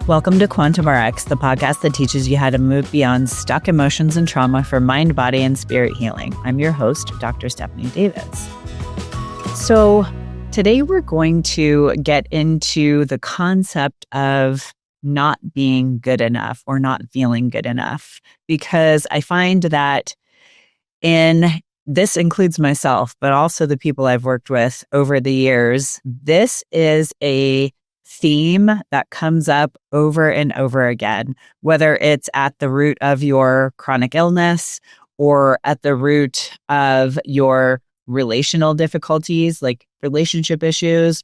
Welcome to Quantum RX, the podcast that teaches you how to move beyond stuck emotions and trauma for mind, body, and spirit healing. I'm your host, Dr. Stephanie Davis. So today we're going to get into the concept of not being good enough or not feeling good enough, because I find that this includes myself, but also the people I've worked with over the years, this is a theme that comes up over and over again, whether it's at the root of your chronic illness or at the root of your relational difficulties, like relationship issues,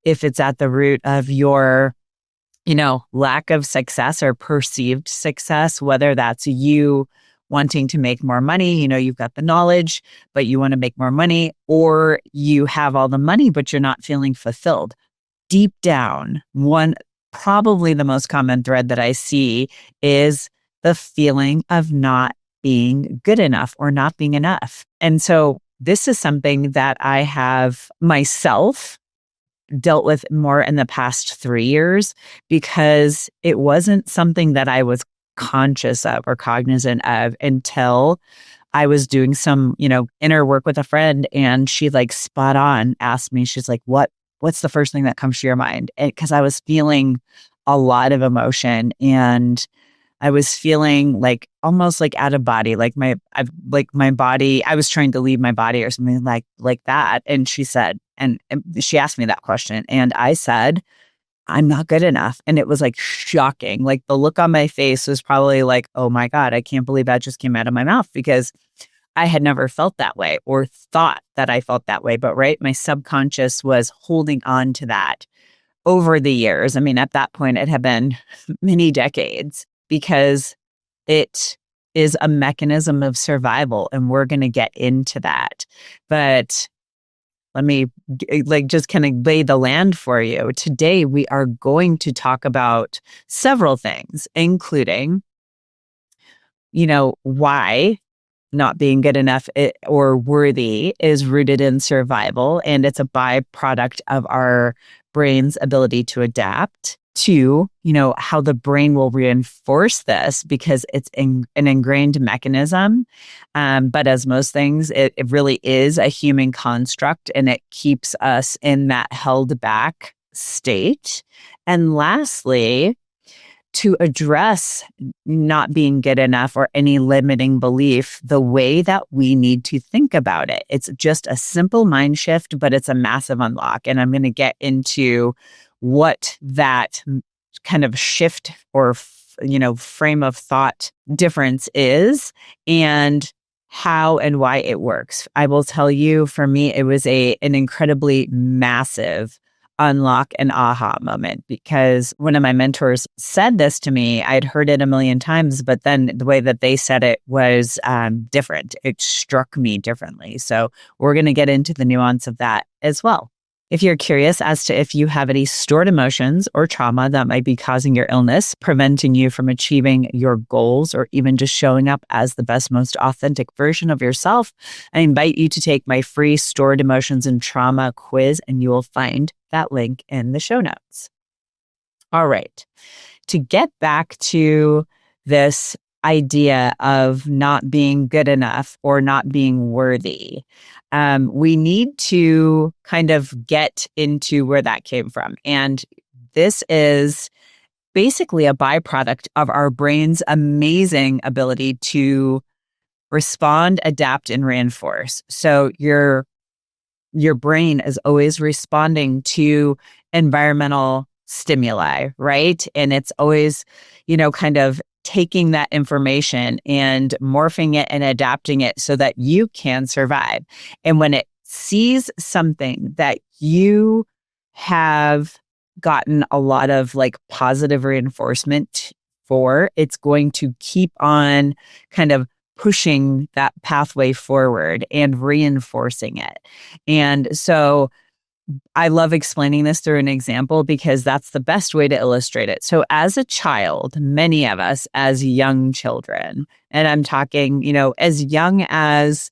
if it's at the root of your, lack of success or perceived success, whether that's you wanting to make more money, you've got the knowledge, but you want to make more money, or you have all the money, but you're not feeling fulfilled. Deep down, probably the most common thread that I see is the feeling of not being good enough or not being enough. And so this is something that I have myself dealt with more in the past 3 years, because it wasn't something that I was conscious of or cognizant of until I was doing some, inner work with a friend, and she spot on asked me, she's like, what's the first thing that comes to your mind? Because I was feeling a lot of emotion, and I was feeling almost out of body, my body, I was trying to leave my body or something like that. And she said, and she asked me that question, and I said, I'm not good enough. And it was shocking. The look on my face was probably oh my God, I can't believe that just came out of my mouth, because I had never felt that way or thought that I felt that way. But my subconscious was holding on to that over the years. I mean, at that point, it had been many decades, because it is a mechanism of survival. And we're going to get into that. But let me just kind of lay the land for you. Today, we are going to talk about several things, including, why not being good enough or worthy is rooted in survival, and it's a byproduct of our brain's ability to adapt. To, how the brain will reinforce this, because it's an ingrained mechanism. But as most things, it really is a human construct, and it keeps us in that held back state. And lastly, to address not being good enough or any limiting belief, the way that we need to think about it. It's just a simple mind shift, but it's a massive unlock. And I'm going to get into what that kind of shift or, frame of thought difference is, and how and why it works. I will tell you, for me, it was an incredibly massive unlock and aha moment, because one of my mentors said this to me. I'd heard it a million times, but then the way that they said it was different. It struck me differently. So we're going to get into the nuance of that as well. If you're curious as to if you have any stored emotions or trauma that might be causing your illness, preventing you from achieving your goals, or even just showing up as the best, most authentic version of yourself, I invite you to take my free stored emotions and trauma quiz, and you will find that link in the show notes. All right. To get back to this idea of not being good enough or not being worthy, we need to kind of get into where that came from. And this is basically a byproduct of our brain's amazing ability to respond, adapt, and reinforce. So your brain is always responding to environmental stimuli, right? And it's always, kind of taking that information and morphing it and adapting it so that you can survive. And when it sees something that you have gotten a lot of positive reinforcement for, it's going to keep on kind of pushing that pathway forward and reinforcing it. And so I love explaining this through an example, because that's the best way to illustrate it. So as a child, many of us as young children, and I'm talking, as young as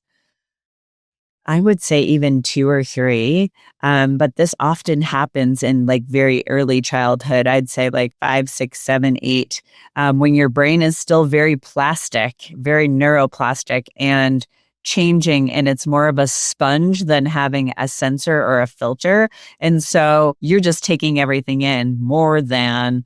I would say even 2 or 3, but this often happens in, like, very early childhood. I'd say, like, 5, 6, 7, 8, when your brain is still very plastic, very neuroplastic and changing, and it's more of a sponge than having a sensor or a filter, and so you're just taking everything in more than,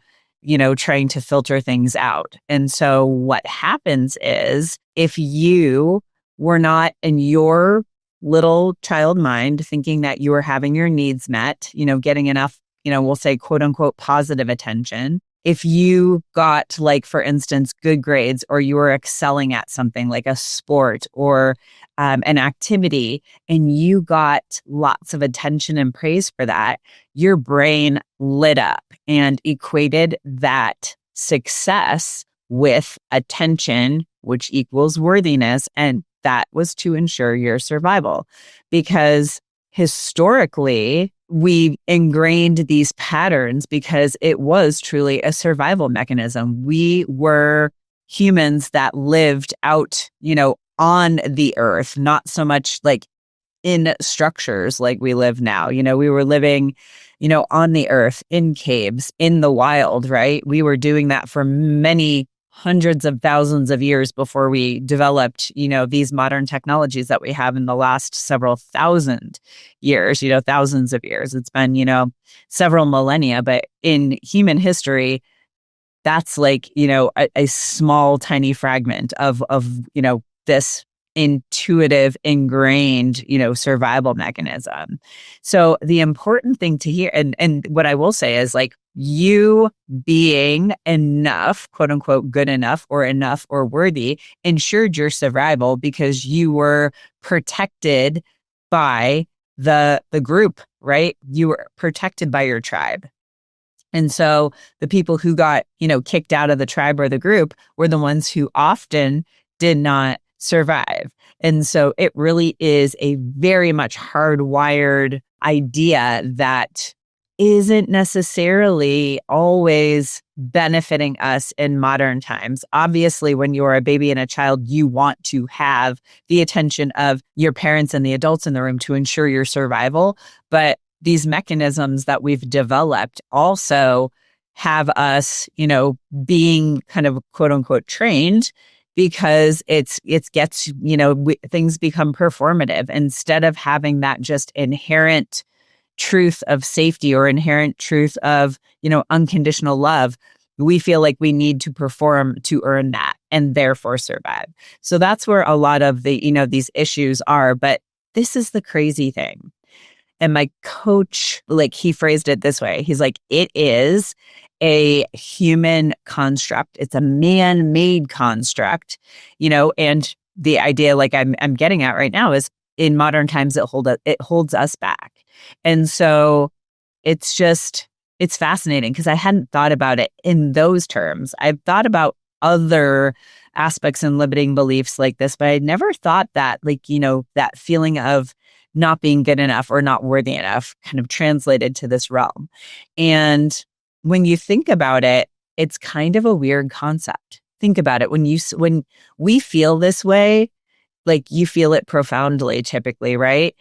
trying to filter things out, and so what happens is, if you were not in your little child mind thinking that you are having your needs met, getting enough, we'll say quote unquote positive attention. If you got, like, for instance, good grades, or you were excelling at something like a sport or an activity, and you got lots of attention and praise for that, your brain lit up and equated that success with attention, which equals worthiness. And that was to ensure your survival. Because historically, we ingrained these patterns because it was truly a survival mechanism. We were humans that lived out, on the earth, not so much like in structures like we live now. We were living, on the earth, in caves, in the wild, right? We were doing that for many hundreds of thousands of years before we developed, these modern technologies that we have in the last several thousand years, thousands of years. It's been, several millennia, but in human history, that's like, a small, tiny fragment of, this intuitive, ingrained, survival mechanism. So the important thing to hear, and what I will say is, like, you being enough, quote unquote, good enough or worthy ensured your survival because you were protected by the group, right? You were protected by your tribe. And so the people who got, kicked out of the tribe or the group were the ones who often did not survive. And so it really is a very much hardwired idea that isn't necessarily always benefiting us in modern times. Obviously, when you're a baby and a child, you want to have the attention of your parents and the adults in the room to ensure your survival. But these mechanisms that we've developed also have us, being kind of quote unquote trained, because it gets, things become performative instead of having that just inherent truth of safety or inherent truth of, unconditional love. We feel like we need to perform to earn that and therefore survive. So that's where a lot of the, these issues are. But this is the crazy thing. And my coach, like, he phrased it this way. He's like, it is a human construct. It's a man-made construct, and the idea, like I'm getting at right now, is in modern times, it holds us back. And so it's fascinating because I hadn't thought about it in those terms. I've thought about other aspects and limiting beliefs like this, but I never thought that, like, that feeling of not being good enough or not worthy enough kind of translated to this realm. And when you think about it, it's kind of a weird concept. Think about it. When we feel this way, like, you feel it profoundly typically, right?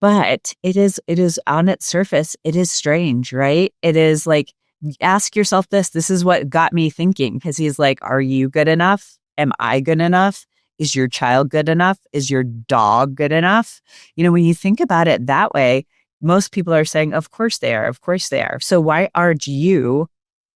But it is on its surface, it is strange, right? It is like, ask yourself this. This is what got me thinking, because he's like, are you good enough? Am I good enough? Is your child good enough? Is your dog good enough? When you think about it that way, most people are saying, of course they are. Of course they are. So why aren't you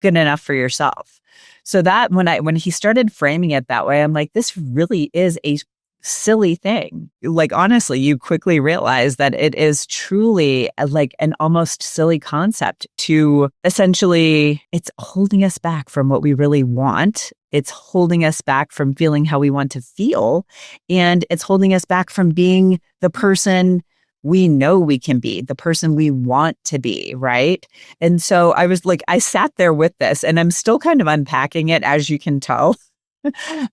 good enough for yourself? So that when he started framing it that way, I'm like, this really is a silly thing. Like, honestly, you quickly realize that it is truly like an almost silly concept to essentially, it's holding us back from what we really want. It's holding us back from feeling how we want to feel. And it's holding us back from being the person we know we can be, the person we want to be, right? And so I was like, I sat there with this, and I'm still kind of unpacking it, as you can tell,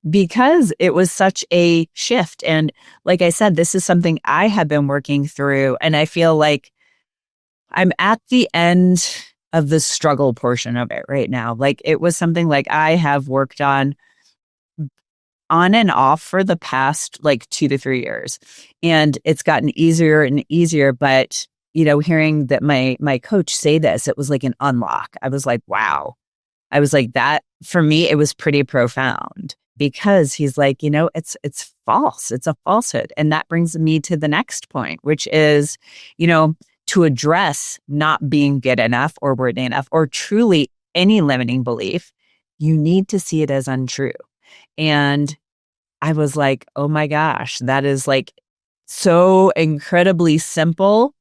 because it was such a shift. And like I said, this is something I have been working through, and I feel like I'm at the end of the struggle portion of it right now. Like, it was something like I have worked on on and off for the past like 2 to 3 years. And it's gotten easier and easier. But, hearing that my coach say this, it was like an unlock. I was like, wow. I was like, that for me, it was pretty profound because he's like, it's false. It's a falsehood. And that brings me to the next point, which is, to address not being good enough or worthy enough or truly any limiting belief, you need to see it as untrue. And I was like, oh my gosh, that is like so incredibly simple,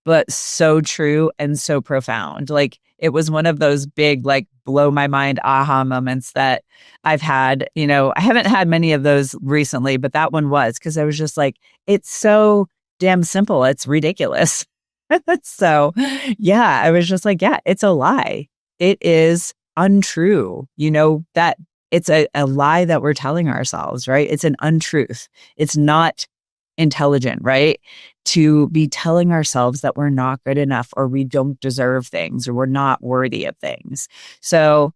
but so true and so profound. Like it was one of those big, like blow my mind aha moments that I've had. I haven't had many of those recently, but that one was because I was just like, it's so damn simple. It's ridiculous. So yeah, I was just like, yeah, it's a lie. It is untrue. That it's a lie that we're telling ourselves, right? It's an untruth. It's not intelligent, right? To be telling ourselves that we're not good enough or we don't deserve things or we're not worthy of things. So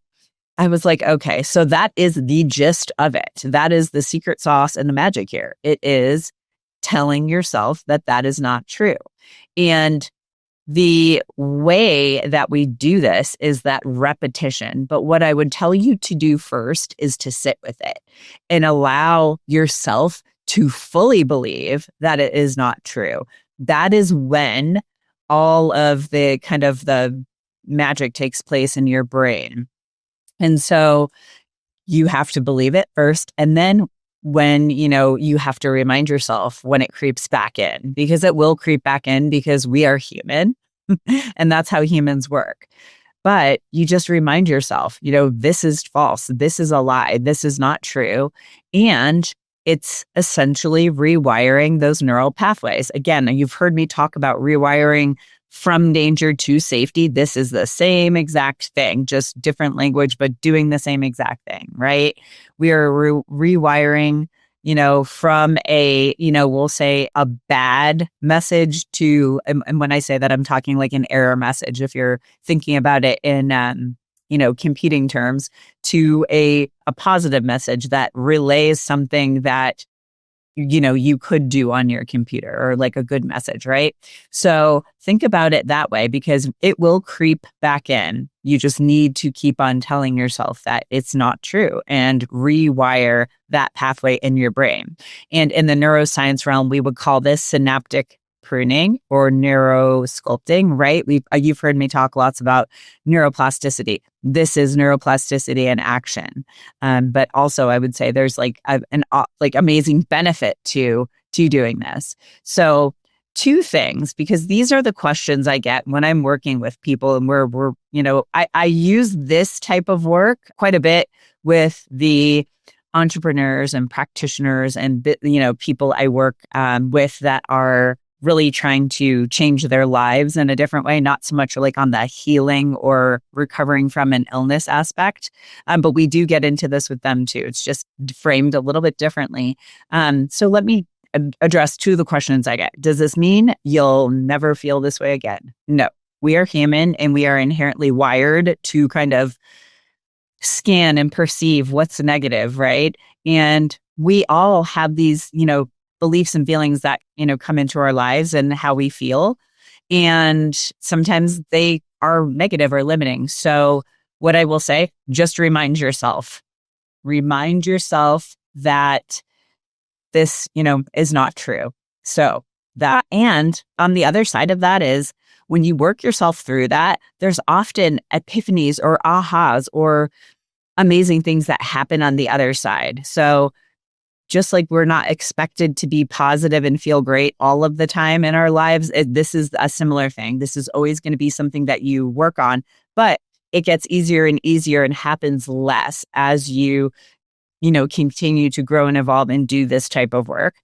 I was like, okay, so that is the gist of it. That is the secret sauce and the magic here. It is telling yourself that that is not true. And the way that we do this is that repetition. But what I would tell you to do first is to sit with it and allow yourself to fully believe that it is not true. That is when all of the kind of the magic takes place in your brain. And so you have to believe it first. And then when, you have to remind yourself when it creeps back in, because it will creep back in because we are human and that's how humans work. But you just remind yourself, this is false. This is a lie. This is not true. And it's essentially rewiring those neural pathways. Again, you've heard me talk about rewiring from danger to safety. This is the same exact thing, just different language, but doing the same exact thing, right? We are rewiring, from a, we'll say a bad message to, and when I say that, I'm talking like an error message, if you're thinking about it in, computing terms, to a positive message that relays something that you could do on your computer or like a good message, right? So think about it that way because it will creep back in. You just need to keep on telling yourself that it's not true and rewire that pathway in your brain. And in the neuroscience realm, we would call this synaptic pruning or neurosculpting, right? You've heard me talk lots about neuroplasticity. This is neuroplasticity in action. But also I would say there's like an amazing benefit to doing this. So two things, because these are the questions I get when I'm working with people and I use this type of work quite a bit with the entrepreneurs and practitioners and, people I work with that are really trying to change their lives in a different way, not so much like on the healing or recovering from an illness aspect. But we do get into this with them too. It's just framed a little bit differently. So let me address two of the questions I get. Does this mean you'll never feel this way again? No, we are human and we are inherently wired to kind of scan and perceive what's negative, right? And we all have these, beliefs and feelings that, come into our lives and how we feel. And sometimes they are negative or limiting. So what I will say, just remind yourself that this, is not true. So that, and on the other side of that is when you work yourself through that, there's often epiphanies or ahas or amazing things that happen on the other side. So just like we're not expected to be positive and feel great all of the time in our lives, this is a similar thing. This is always going to be something that you work on, but it gets easier and easier and happens less as you continue to grow and evolve and do this type of work.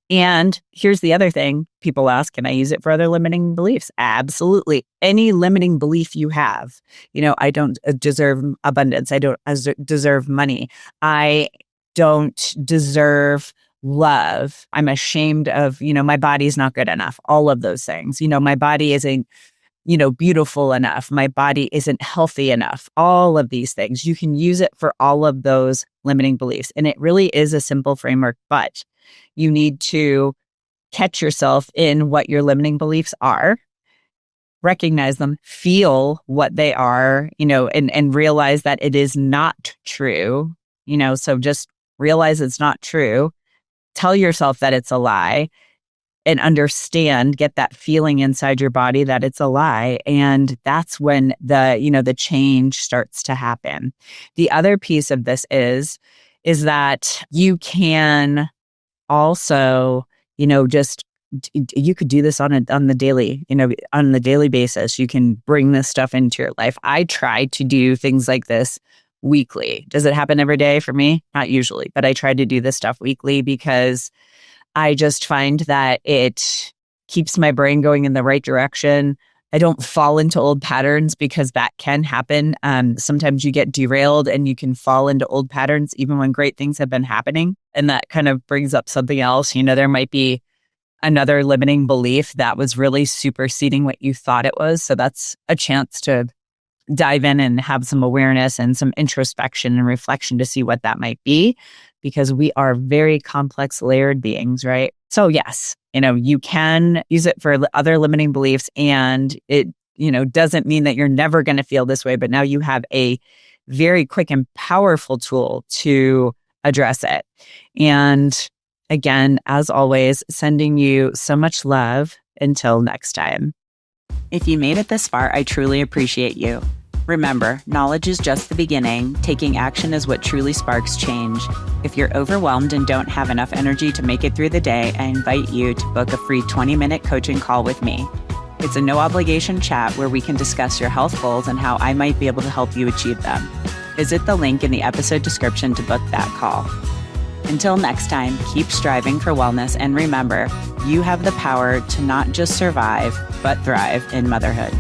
And here's the other thing people ask, can I use it for other limiting beliefs? Absolutely. Any limiting belief you have, I don't deserve abundance. I don't deserve money. I don't deserve love. I'm ashamed of, my body's not good enough. All of those things. My body is beautiful enough. My body isn't healthy enough. All of these things. You can use it for all of those limiting beliefs. And it really is a simple framework, but you need to catch yourself in what your limiting beliefs are, recognize them, feel what they are, and realize that it is not true. So just realize it's not true. Tell yourself that it's a lie and understand, get that feeling inside your body that it's a lie. And that's when the change starts to happen. The other piece of this is that you can also, just you could do this on the daily basis. You can bring this stuff into your life. I try to do things like this weekly. Does it happen every day for me? Not usually, but I try to do this stuff weekly because I just find that it keeps my brain going in the right direction. I don't fall into old patterns because that can happen. Sometimes you get derailed and you can fall into old patterns even when great things have been happening. And that kind of brings up something else. There might be another limiting belief that was really superseding what you thought it was. So that's a chance to dive in and have some awareness and some introspection and reflection to see what that might be, because we are very complex, layered beings, right? So yes, you can use it for other limiting beliefs, and it, doesn't mean that you're never going to feel this way, but now you have a very quick and powerful tool to address it. And again, as always, sending you so much love. Until next time. If you made it this far, I truly appreciate you. Remember, knowledge is just the beginning. Taking action is what truly sparks change. If you're overwhelmed and don't have enough energy to make it through the day, I invite you to book a free 20-minute coaching call with me. It's a no-obligation chat where we can discuss your health goals and how I might be able to help you achieve them. Visit the link in the episode description to book that call. Until next time, keep striving for wellness, and remember, you have the power to not just survive, but thrive in motherhood.